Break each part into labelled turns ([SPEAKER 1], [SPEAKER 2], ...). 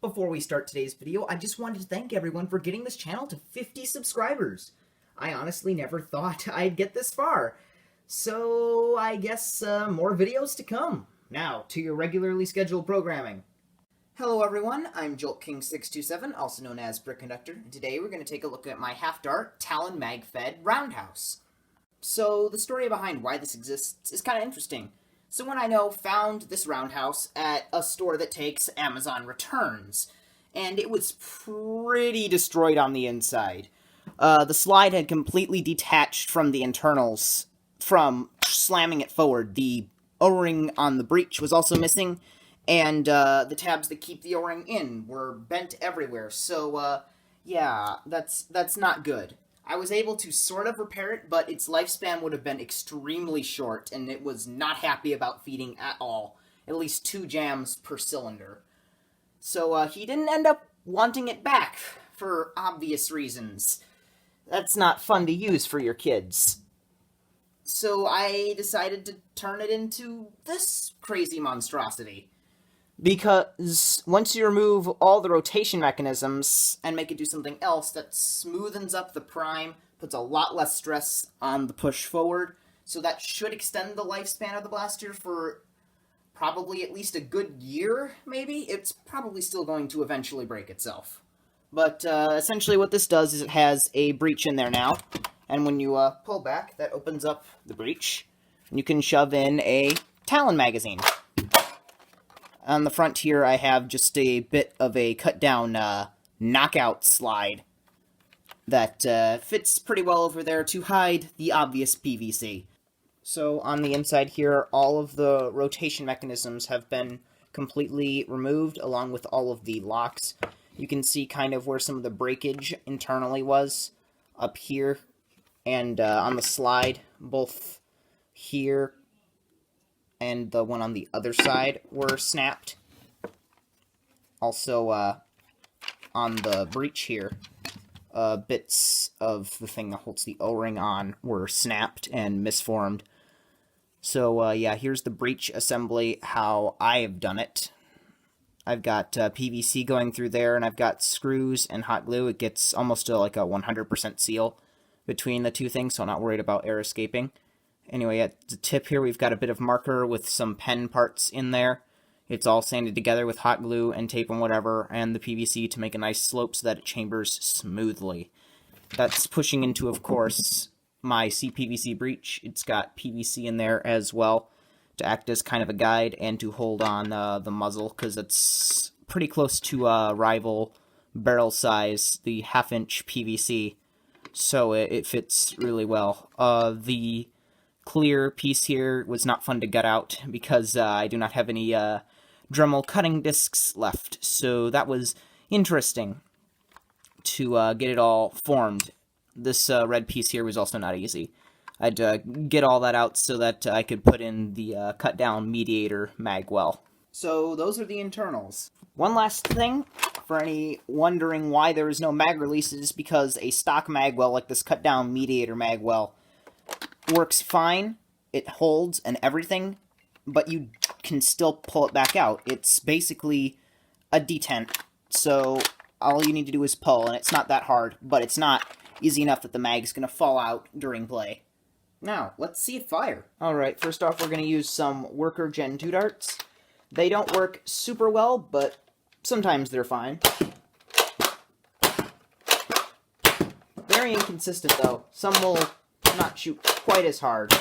[SPEAKER 1] Before we start today's video, I just wanted to thank everyone for getting this channel to 50 subscribers. I honestly never thought I'd get this far. So I guess more videos to come. Now, to your regularly scheduled programming. Hello everyone, I'm JoltKing627, also known as Brick Conductor, and today we're going to take a look at my half-dart, Talon-mag fed Roundhouse. So the story behind why this exists is kind of interesting. Someone I know found this Roundhouse at a store that takes Amazon returns, and it was pretty destroyed on the inside. The slide had completely detached from the internals from slamming it forward. The O-ring on the breech was also missing, and the tabs that keep the O-ring in were bent everywhere. So, yeah, that's not good. I was able to sort of repair it, but its lifespan would have been extremely short, and it was not happy about feeding at all. At least 2 jams per cylinder. So, he didn't end up wanting it back, for obvious reasons. That's not fun to use for your kids. So I decided to turn it into this crazy monstrosity. Because once you remove all the rotation mechanisms and make it do something else, that smoothens up the prime, puts a lot less stress on the push forward, so that should extend the lifespan of the blaster for probably at least a good year, maybe? It's probably still going to eventually break itself. But essentially what this does is it has a breech in there now, and when you pull back, that opens up the breech, and you can shove in a Talon magazine. On the front here, I have just a bit of a cut-down knockout slide that fits pretty well over there to hide the obvious PVC. So on the inside here, all of the rotation mechanisms have been completely removed, along with all of the locks. You can see kind of where some of the breakage internally was, up here, and on the slide, both here and the one on the other side were snapped. Also, on the breech here, bits of the thing that holds the O-ring on were snapped and misformed. So, yeah, here's the breech assembly, how I have done it. I've got PVC going through there, and I've got screws and hot glue. It gets almost to like a 100% seal between the two things, so I'm not worried about air escaping. Anyway, at the tip here, we've got a bit of marker with some pen parts in there. It's all sanded together with hot glue and tape and whatever, and the PVC to make a nice slope so that it chambers smoothly. That's pushing into, of course, my CPVC breech. It's got PVC in there as well to act as kind of a guide and to hold on the muzzle, because it's pretty close to rival barrel size, the 1/2-inch PVC, so it fits really well. The clear piece here was not fun to gut out, because I do not have any Dremel cutting discs left, so that was interesting to get it all formed. This red piece here was also not easy. I'd get all that out so that I could put in the cut-down mediator mag well. So those are the internals. One last thing, for any wondering why there is no mag releases, because a stock mag well like this cut-down mediator mag well works fine, it holds and everything, but you can still pull it back out. It's basically a detent, so all you need to do is pull, and it's not that hard, but it's not easy enough that the mag's going to fall out during play. Now, let's see it fire. Alright, first off we're going to use some Worker Gen 2 darts. They don't work super well, but sometimes they're fine. Very inconsistent though. Some will not shoot quite as hard,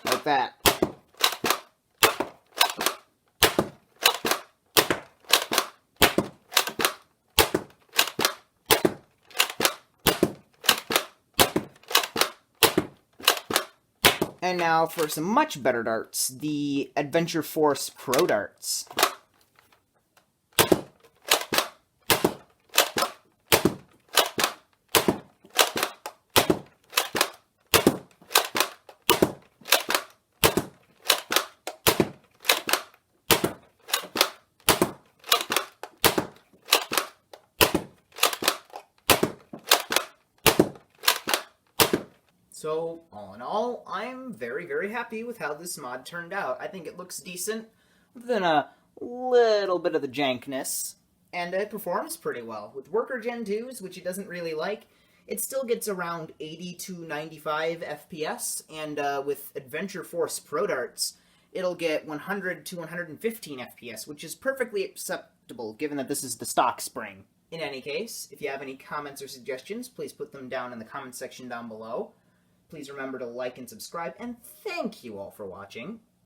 [SPEAKER 1] like that. And now for some much better darts, the Adventure Force Pro darts. So, all in all, I'm very, very happy with how this mod turned out. I think it looks decent, within a little bit of the jankness. and it performs pretty well. With Worker Gen 2s, which it doesn't really like, it still gets around 80 to 95 FPS, and with Adventure Force Pro Darts, it'll get 100 to 115 FPS, which is perfectly acceptable given that this is the stock spring. In any case, if you have any comments or suggestions, please put them down in the comment section down below. Please remember to like and subscribe, and thank you all for watching.